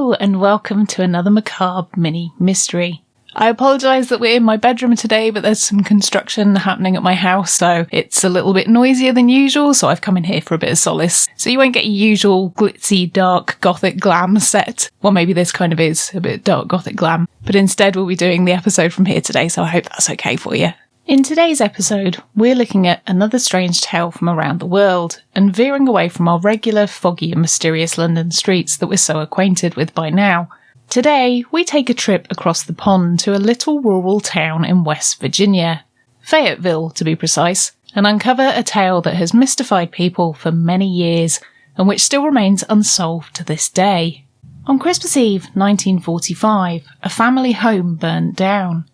Hello and welcome to another Macabre Mini mystery. I apologise that we're in my bedroom today, but there's some construction happening at my house, so it's a little bit noisier than usual, so I've come in here for a bit of solace. So you won't get your usual glitzy, dark, gothic glam set. Well, maybe this kind of is a bit dark, gothic glam, but instead we'll be doing the episode from here today, so I hope that's okay for you. In today's episode, we're looking at another strange tale from around the world, and veering away from our regular, foggy and mysterious London streets that we're so acquainted with by now. Today, we take a trip across the pond to a little rural town in West Virginia, Fayetteville to be precise, and uncover a tale that has mystified people for many years, and which still remains unsolved to this day. On Christmas Eve 1945, a family home burned down.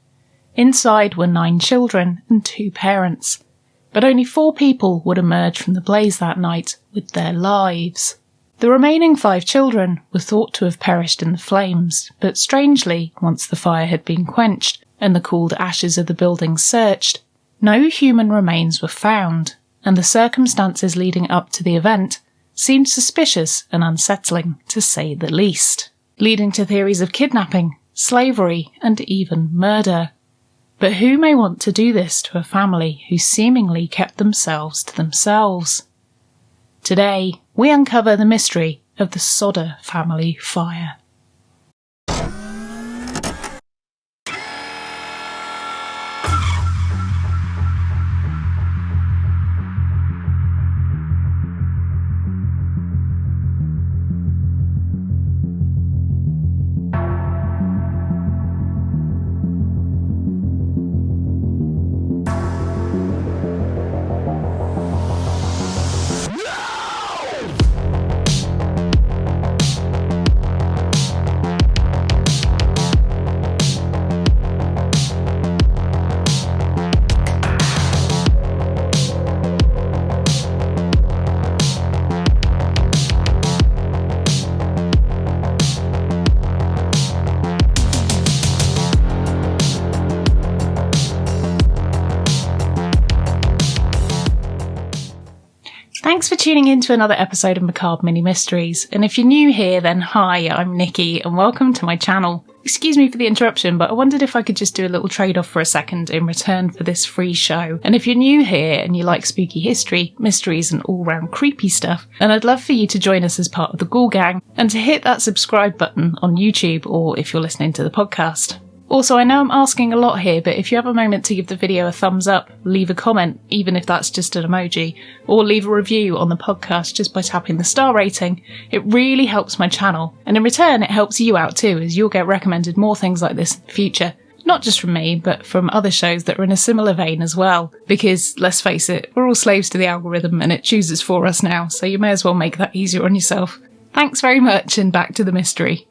Inside were 9 children and 2 parents, but only 4 people would emerge from the blaze that night with their lives. The remaining 5 children were thought to have perished in the flames, but strangely, once the fire had been quenched and the cooled ashes of the building searched, no human remains were found, and the circumstances leading up to the event seemed suspicious and unsettling, to say the least, leading to theories of kidnapping, slavery, and even murder. But who may want to do this to a family who seemingly kept themselves to themselves? Today, we uncover the mystery of the Sodder family fire. Thanks for tuning in to another episode of Macabre Mini Mysteries, and if you're new here then hi, I'm Nikki and welcome to my channel. Excuse me for the interruption, but I wondered if I could just do a little trade-off for a second in return for this free show. And if you're new here and you like spooky history, mysteries and all-round creepy stuff, then I'd love for you to join us as part of the Ghoul Gang and to hit that subscribe button on YouTube or if you're listening to the podcast. Also, I know I'm asking a lot here, but if you have a moment to give the video a thumbs up, leave a comment, even if that's just an emoji, or leave a review on the podcast just by tapping the star rating, it really helps my channel. And in return, it helps you out too, as you'll get recommended more things like this in the future. Not just from me, but from other shows that are in a similar vein as well. Because, let's face it, we're all slaves to the algorithm and it chooses for us now, so you may as well make that easier on yourself. Thanks very much, and back to the mystery.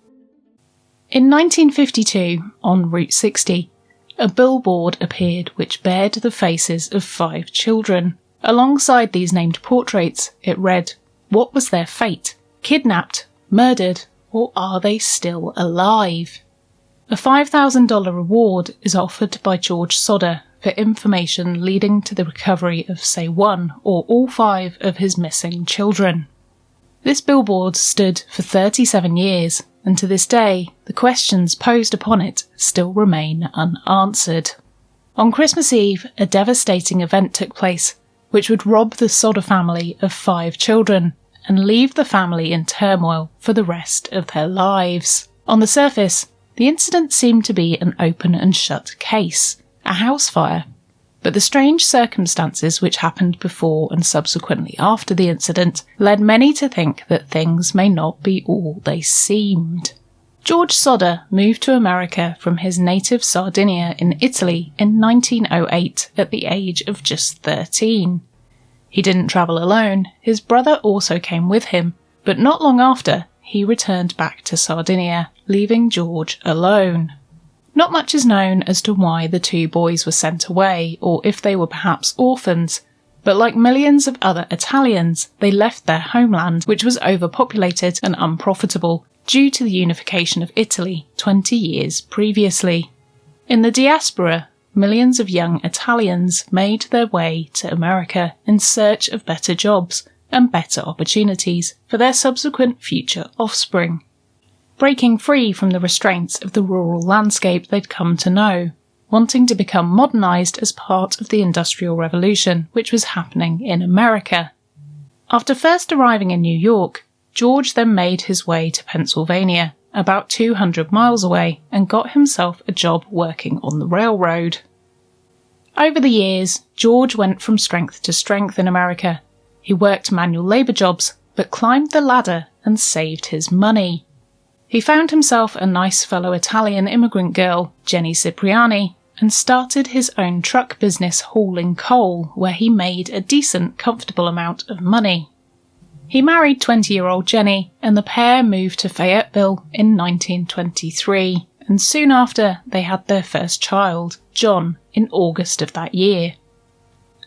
In 1952, on Route 60, a billboard appeared which bared the faces of 5 children. Alongside these named portraits, it read, "What was their fate? Kidnapped, murdered, or are they still alive?" A $5,000 reward is offered by George Sodder for information leading to the recovery of, say, 1 or all 5 of his missing children. This billboard stood for 37 years, and to this day, the questions posed upon it still remain unanswered. On Christmas Eve, a devastating event took place, which would rob the Sodder family of 5 children, and leave the family in turmoil for the rest of their lives. On the surface, the incident seemed to be an open and shut case, a house fire. But the strange circumstances which happened before and subsequently after the incident led many to think that things may not be all they seemed. George Sodder moved to America from his native Sardinia in Italy in 1908 at the age of just 13. He didn't travel alone, his brother also came with him, but not long after, he returned back to Sardinia, leaving George alone. Not much is known as to why the 2 boys were sent away, or if they were perhaps orphans, but like millions of other Italians, they left their homeland, which was overpopulated and unprofitable, due to the unification of Italy 20 years previously. In the diaspora, millions of young Italians made their way to America in search of better jobs and better opportunities for their subsequent future offspring. breaking free from the restraints of the rural landscape they'd come to know, wanting to become modernised as part of the Industrial Revolution, which was happening in America. After first arriving in New York, George then made his way to Pennsylvania, about 200 miles away, and got himself a job working on the railroad. Over the years, George went from strength to strength in America. He worked manual labour jobs, but climbed the ladder and saved his money. He found himself a nice fellow Italian immigrant girl, Jenny Cipriani, and started his own truck business hauling coal, where he made a decent, comfortable amount of money. He married 20-year-old Jenny, and the pair moved to Fayetteville in 1923, and soon after they had their first child, John, in August of that year.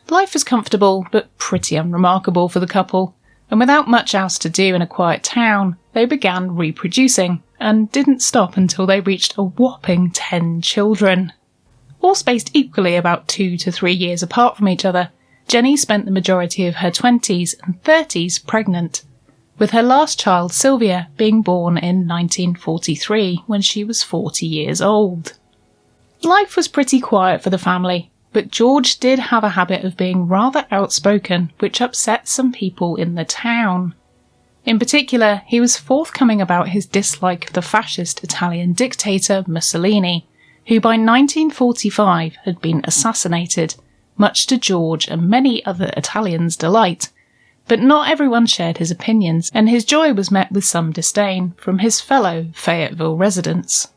Life was comfortable, but pretty unremarkable for the couple, and without much else to do in a quiet town, they began reproducing, and didn't stop until they reached a whopping 10 children. All spaced equally about 2 to 3 years apart from each other, Jenny spent the majority of her 20s and 30s pregnant, with her last child, Sylvia, being born in 1943 when she was 40 years old. Life was pretty quiet for the family, but George did have a habit of being rather outspoken, which upset some people in the town. In particular, he was forthcoming about his dislike of the fascist Italian dictator Mussolini, who by 1945 had been assassinated, much to George and many other Italians' delight. But not everyone shared his opinions, and his joy was met with some disdain from his fellow Fayetteville residents.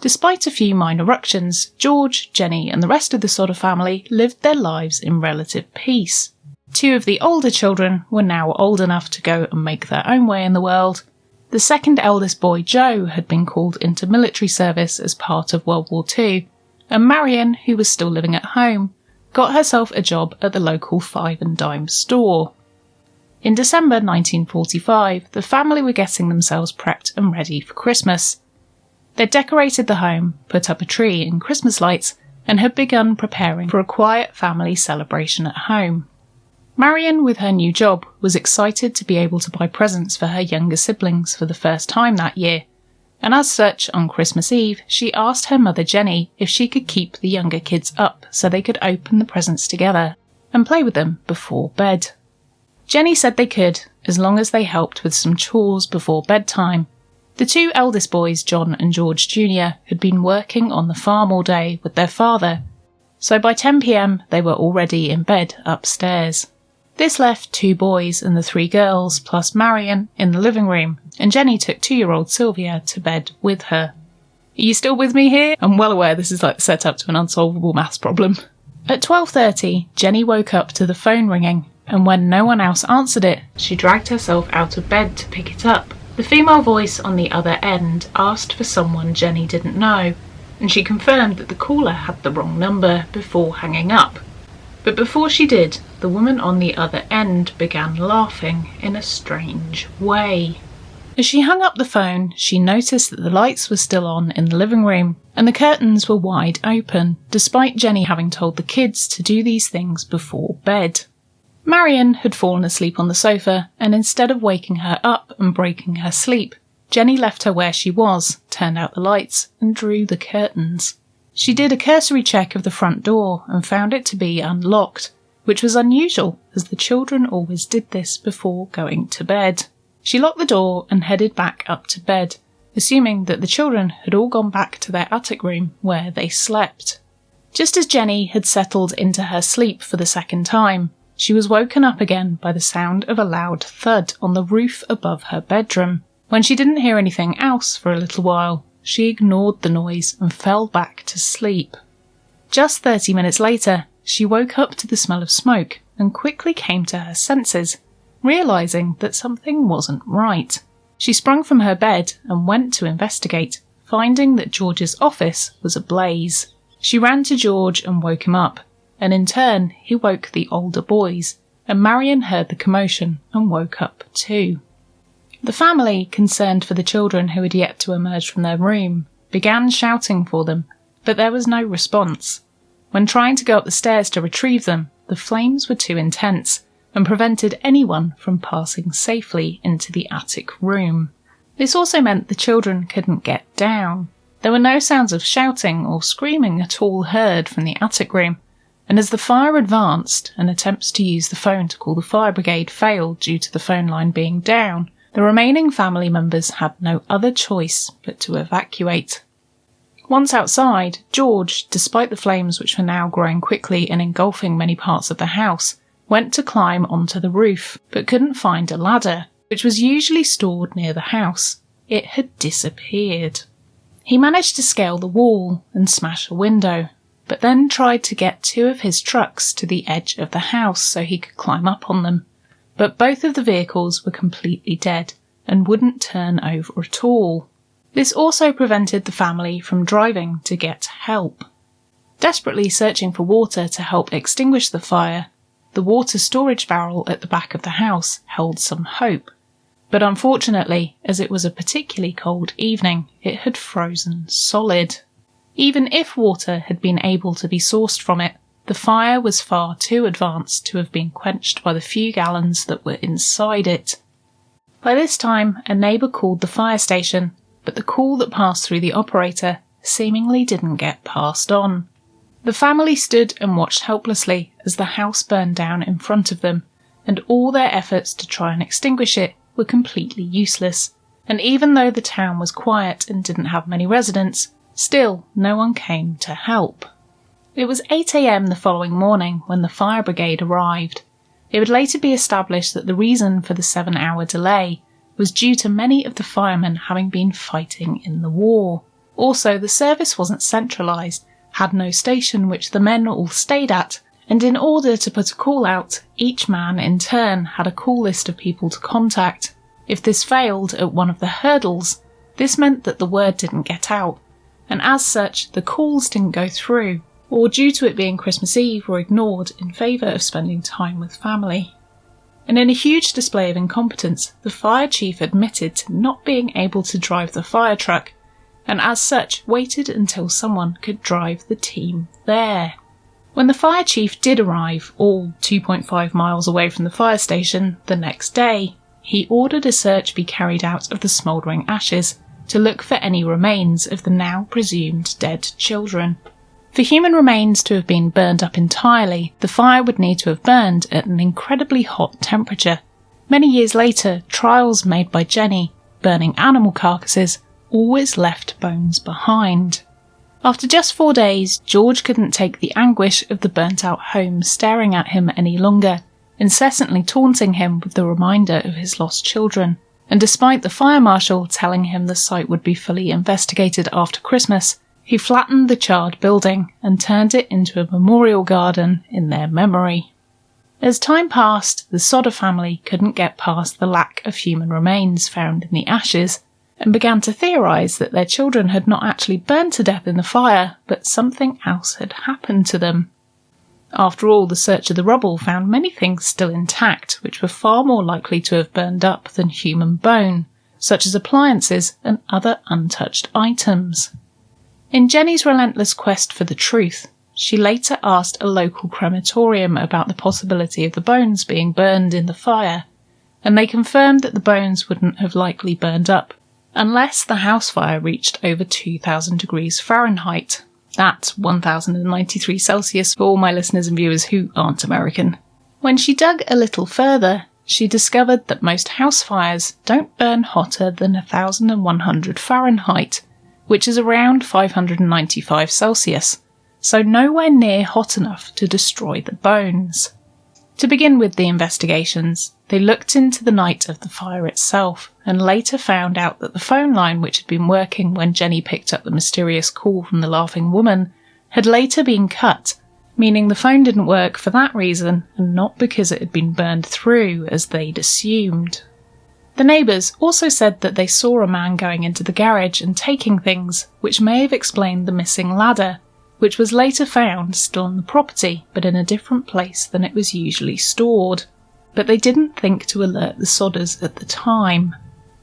Despite a few minor ructions, George, Jenny and the rest of the Sodder family lived their lives in relative peace. 2 of the older children were now old enough to go and make their own way in the world. The second eldest boy, Joe, had been called into military service as part of World War II, and Marion, who was still living at home, got herself a job at the local 5 and dime store. In December 1945, the family were getting themselves prepped and ready for Christmas. They decorated the home, put up a tree and Christmas lights, and had begun preparing for a quiet family celebration at home. Marion, with her new job, was excited to be able to buy presents for her younger siblings for the first time that year, and as such, on Christmas Eve, she asked her mother Jenny if she could keep the younger kids up so they could open the presents together and play with them before bed. Jenny said they could, as long as they helped with some chores before bedtime. The 2 eldest boys, John and George Jr., had been working on the farm all day with their father, so by 10 p.m. they were already in bed upstairs. This left 2 boys and the 3 girls, plus Marion, in the living room, and Jenny took 2-year-old Sylvia to bed with her. Are you still with me here? I'm well aware this is like the setup to an unsolvable maths problem. At 12:30, Jenny woke up to the phone ringing, and when no one else answered it, she dragged herself out of bed to pick it up. The female voice on the other end asked for someone Jenny didn't know, and she confirmed that the caller had the wrong number before hanging up. But before she did, the woman on the other end began laughing in a strange way. As she hung up the phone, she noticed that the lights were still on in the living room, and the curtains were wide open, despite Jenny having told the kids to do these things before bed. Marion had fallen asleep on the sofa, and instead of waking her up and breaking her sleep, Jenny left her where she was, turned out the lights, and drew the curtains. She did a cursory check of the front door and found it to be unlocked, which was unusual, as the children always did this before going to bed. She locked the door and headed back up to bed, assuming that the children had all gone back to their attic room where they slept. Just as Jenny had settled into her sleep for the second time, she was woken up again by the sound of a loud thud on the roof above her bedroom. When she didn't hear anything else for a little while, she ignored the noise and fell back to sleep. Just 30 minutes later, she woke up to the smell of smoke and quickly came to her senses, realising that something wasn't right. She sprung from her bed and went to investigate, finding that George's office was ablaze. She ran to George and woke him up, and in turn he woke the older boys, and Marion heard the commotion and woke up too. The family, concerned for the children who had yet to emerge from their room, began shouting for them, but there was no response. When trying to go up the stairs to retrieve them, the flames were too intense and prevented anyone from passing safely into the attic room. This also meant the children couldn't get down. There were no sounds of shouting or screaming at all heard from the attic room, and as the fire advanced and attempts to use the phone to call the fire brigade failed due to the phone line being down, the remaining family members had no other choice but to evacuate. Once outside, George, despite the flames which were now growing quickly and engulfing many parts of the house, went to climb onto the roof, but couldn't find a ladder, which was usually stored near the house. It had disappeared. He managed to scale the wall and smash a window, but then tried to get 2 of his trucks to the edge of the house so he could climb up on them. But both of the vehicles were completely dead and wouldn't turn over at all. This also prevented the family from driving to get help. Desperately searching for water to help extinguish the fire, the water storage barrel at the back of the house held some hope. But unfortunately, as it was a particularly cold evening, it had frozen solid. Even if water had been able to be sourced from it, the fire was far too advanced to have been quenched by the few gallons that were inside it. By this time, a neighbour called the fire station, but the call that passed through the operator seemingly didn't get passed on. The family stood and watched helplessly as the house burned down in front of them, and all their efforts to try and extinguish it were completely useless. And even though the town was quiet and didn't have many residents, still no one came to help. It was 8 a.m. the following morning when the fire brigade arrived. It would later be established that the reason for the 7-hour delay was due to many of the firemen having been fighting in the war. Also, the service wasn't centralised, had no station which the men all stayed at, and in order to put a call out, each man in turn had a call list of people to contact. If this failed at one of the hurdles, this meant that the word didn't get out, and as such the calls didn't go through, or due to it being Christmas Eve were ignored in favour of spending time with family. And in a huge display of incompetence, the fire chief admitted to not being able to drive the fire truck, and as such waited until someone could drive the team there. When the fire chief did arrive, all 2.5 miles away from the fire station, the next day, he ordered a search be carried out of the smouldering ashes to look for any remains of the now presumed dead children. For human remains to have been burned up entirely, the fire would need to have burned at an incredibly hot temperature. Many years later, trials made by Jenny, burning animal carcasses, always left bones behind. After just 4 days, George couldn't take the anguish of the burnt-out home staring at him any longer, incessantly taunting him with the reminder of his lost children. And despite the fire marshal telling him the site would be fully investigated after Christmas, he flattened the charred building and turned it into a memorial garden in their memory. As time passed, the Sodder family couldn't get past the lack of human remains found in the ashes, and began to theorise that their children had not actually burned to death in the fire, but something else had happened to them. After all, the search of the rubble found many things still intact, which were far more likely to have burned up than human bone, such as appliances and other untouched items. In Jenny's relentless quest for the truth, she later asked a local crematorium about the possibility of the bones being burned in the fire, and they confirmed that the bones wouldn't have likely burned up unless the house fire reached over 2,000 degrees Fahrenheit. That's 1,093 Celsius for all my listeners and viewers who aren't American. When she dug a little further, she discovered that most house fires don't burn hotter than 1,100 Fahrenheit, which is around 595 Celsius, so nowhere near hot enough to destroy the bones. To begin with the investigations, they looked into the night of the fire itself, and later found out that the phone line which had been working when Jenny picked up the mysterious call from the laughing woman had later been cut, meaning the phone didn't work for that reason and not because it had been burned through as they'd assumed. The neighbours also said that they saw a man going into the garage and taking things, which may have explained the missing ladder, which was later found still on the property but in a different place than it was usually stored. But they didn't think to alert the Sodders at the time.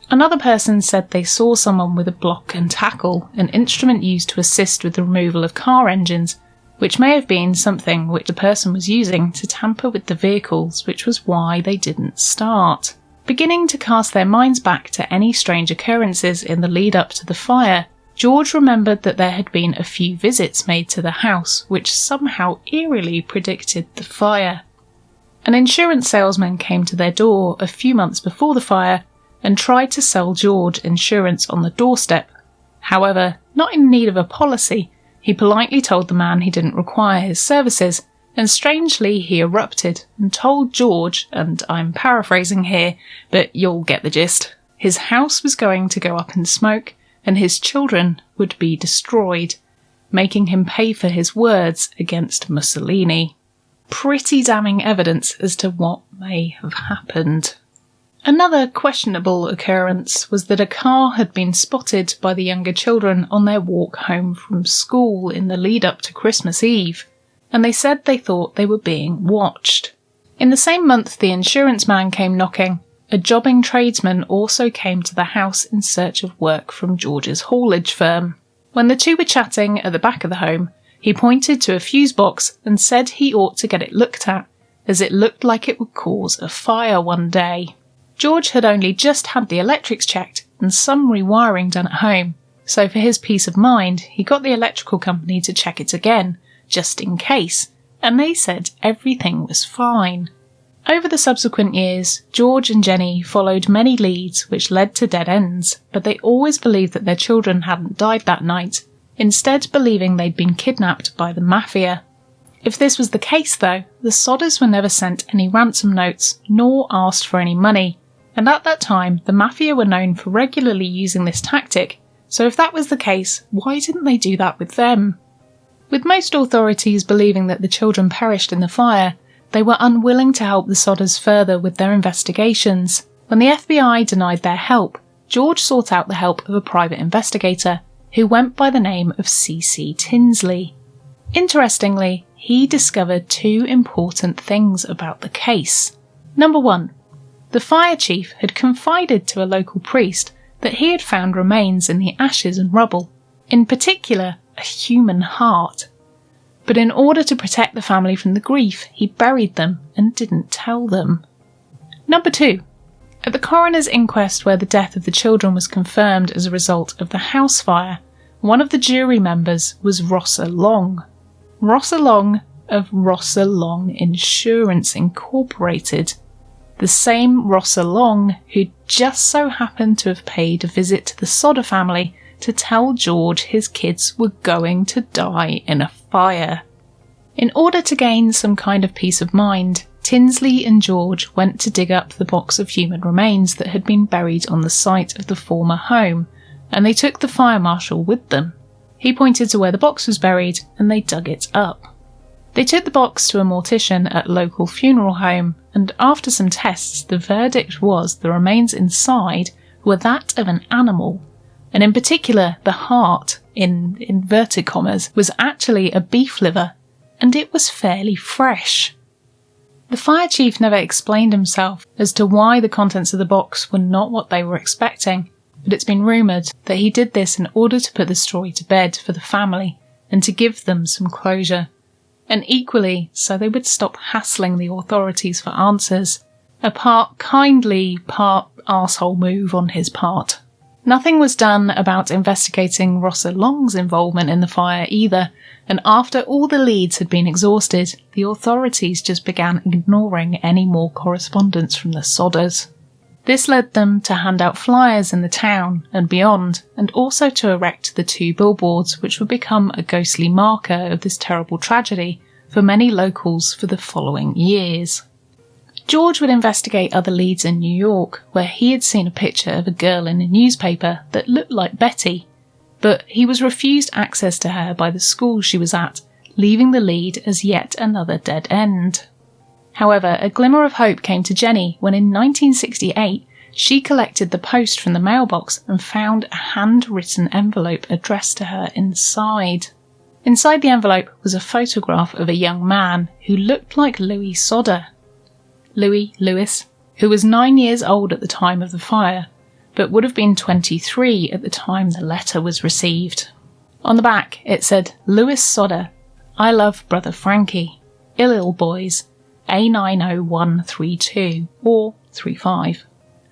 Another person said they saw someone with a block and tackle, an instrument used to assist with the removal of car engines, which may have been something which the person was using to tamper with the vehicles, which was why they didn't start. Beginning to cast their minds back to any strange occurrences in the lead up to the fire, George remembered that there had been a few visits made to the house which somehow eerily predicted the fire. An insurance salesman came to their door a few months before the fire and tried to sell George insurance on the doorstep. However, not in need of a policy, he politely told the man he didn't require his services, and strangely he erupted and told George, and I'm paraphrasing here, but you'll get the gist, his house was going to go up in smoke and his children would be destroyed, making him pay for his words against Mussolini. Pretty damning evidence as to what may have happened. Another questionable occurrence was that a car had been spotted by the younger children on their walk home from school in the lead up to Christmas Eve, and they said they thought they were being watched. In the same month the insurance man came knocking, a jobbing tradesman also came to the house in search of work from George's haulage firm. When the two were chatting at the back of the home, he pointed to a fuse box and said he ought to get it looked at, as it looked like it would cause a fire one day. George had only just had the electrics checked and some rewiring done at home, so for his peace of mind he got the electrical company to check it again, just in case, and they said everything was fine. Over the subsequent years, George and Jenny followed many leads which led to dead ends, but they always believed that their children hadn't died that night, instead believing they'd been kidnapped by the mafia. If this was the case though, the Sodders were never sent any ransom notes, nor asked for any money, and at that time the mafia were known for regularly using this tactic, so if that was the case, why didn't they do that with them? With most authorities believing that the children perished in the fire, they were unwilling to help the Sodders further with their investigations. When the FBI denied their help, George sought out the help of a private investigator, who went by the name of C.C. Tinsley. Interestingly, he discovered two important things about the case. Number 1. The fire chief had confided to a local priest that he had found remains in the ashes and rubble, in particular a human heart. But in order to protect the family from the grief, he buried them and didn't tell them. Number 2. At the coroner's inquest where the death of the children was confirmed as a result of the house fire, one of the jury members was Rossa Long. Rossa Long of Rossa Long Insurance Incorporated. The same Rossa Long who just so happened to have paid a visit to the Sodder family to tell George his kids were going to die in a fire. In order to gain some kind of peace of mind, Tinsley and George went to dig up the box of human remains that had been buried on the site of the former home, and they took the fire marshal with them. He pointed to where the box was buried, and they dug it up. They took the box to a mortician at a local funeral home, and after some tests, the verdict was the remains inside were that of an animal, and in particular the heart, in inverted commas, was actually a beef liver, and it was fairly fresh. The fire chief never explained himself as to why the contents of the box were not what they were expecting, but it's been rumoured that he did this in order to put the story to bed for the family and to give them some closure, and equally so they would stop hassling the authorities for answers, a part kindly, part arsehole move on his part. Nothing was done about investigating Rossa Long's involvement in the fire either, and after all the leads had been exhausted, the authorities just began ignoring any more correspondence from the Sodders. This led them to hand out flyers in the town and beyond, and also to erect the 2 billboards which would become a ghostly marker of this terrible tragedy for many locals for the following years. George would investigate other leads in New York, where he had seen a picture of a girl in a newspaper that looked like Betty, but he was refused access to her by the school she was at, leaving the lead as yet another dead end. However, a glimmer of hope came to Jenny when in 1968 she collected the post from the mailbox and found a handwritten envelope addressed to her inside. Inside the envelope was a photograph of a young man who looked like Louis Sodder. Lewis, who was 9 years old at the time of the fire, but would have been 23 at the time the letter was received. On the back it said, "Louis Sodder, I love brother Frankie, ill boys, A90132 or 35.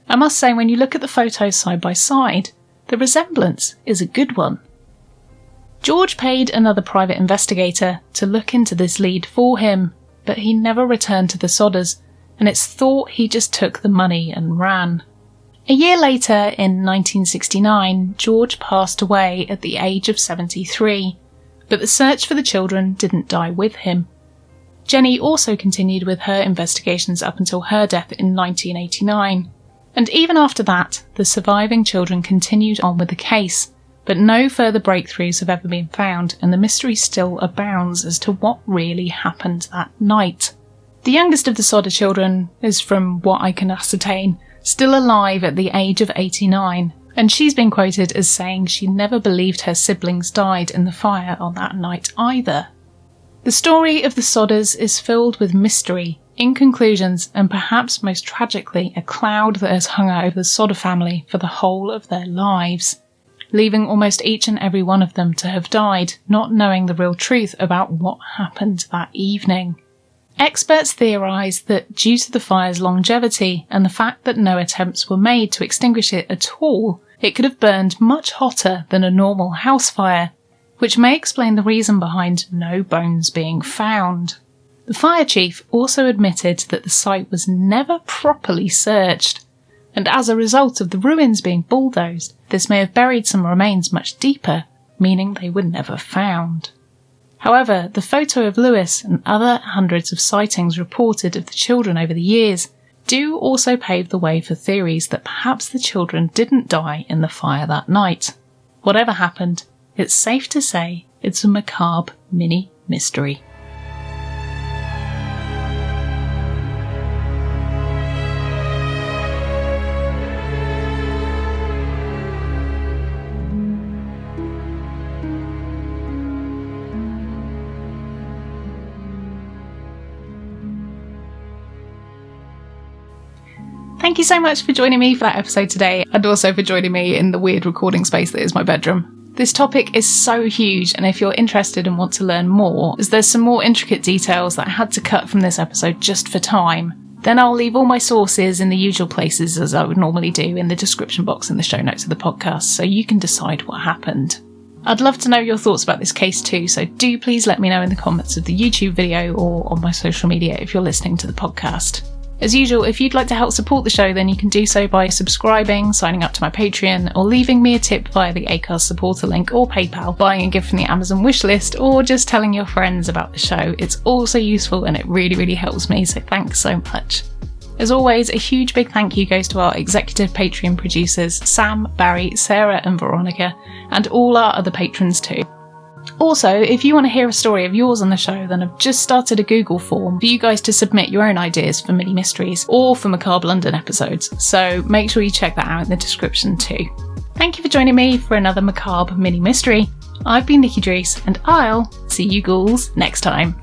I must say, when you look at the photos side by side, the resemblance is a good one. George paid another private investigator to look into this lead for him, but he never returned to the Sodders, and it's thought he just took the money and ran. A year later, in 1969, George passed away at the age of 73, but the search for the children didn't die with him. Jenny also continued with her investigations up until her death in 1989, and even after that, the surviving children continued on with the case, but no further breakthroughs have ever been found, and the mystery still abounds as to what really happened that night. The youngest of the Sodder children is, from what I can ascertain, still alive at the age of 89, and she's been quoted as saying she never believed her siblings died in the fire on that night either. The story of the Sodders is filled with mystery, inconclusions, and perhaps most tragically, a cloud that has hung over the Sodder family for the whole of their lives, leaving almost each and every one of them to have died, not knowing the real truth about what happened that evening. Experts theorise that due to the fire's longevity and the fact that no attempts were made to extinguish it at all, it could have burned much hotter than a normal house fire, which may explain the reason behind no bones being found. The fire chief also admitted that the site was never properly searched, and as a result of the ruins being bulldozed, this may have buried some remains much deeper, meaning they were never found. However, the photo of Lewis and other hundreds of sightings reported of the children over the years do also pave the way for theories that perhaps the children didn't die in the fire that night. Whatever happened, it's safe to say it's a macabre mini mystery. Thank you so much for joining me for that episode today, and also for joining me in the weird recording space that is my bedroom. This topic is so huge, and if you're interested and want to learn more, as there's some more intricate details that I had to cut from this episode just for time, then I'll leave all my sources in the usual places as I would normally do in the description box and the show notes of the podcast, so you can decide what happened. I'd love to know your thoughts about this case too, so do please let me know in the comments of the YouTube video or on my social media if you're listening to the podcast. As usual, if you'd like to help support the show, then you can do so by subscribing, signing up to my Patreon, or leaving me a tip via the Acast supporter link or PayPal, buying a gift from the Amazon wishlist, or just telling your friends about the show. It's all so useful and it really helps me, so thanks so much. As always, a huge big thank you goes to our executive Patreon producers, Sam, Barry, Sarah and Veronica, and all our other patrons too. Also, if you want to hear a story of yours on the show, then I've just started a Google form for you guys to submit your own ideas for mini mysteries or for Macabre London episodes, so make sure you check that out in the description too. Thank you for joining me for another Macabre mini mystery. I've been Nikki Drees, and I'll see you ghouls next time.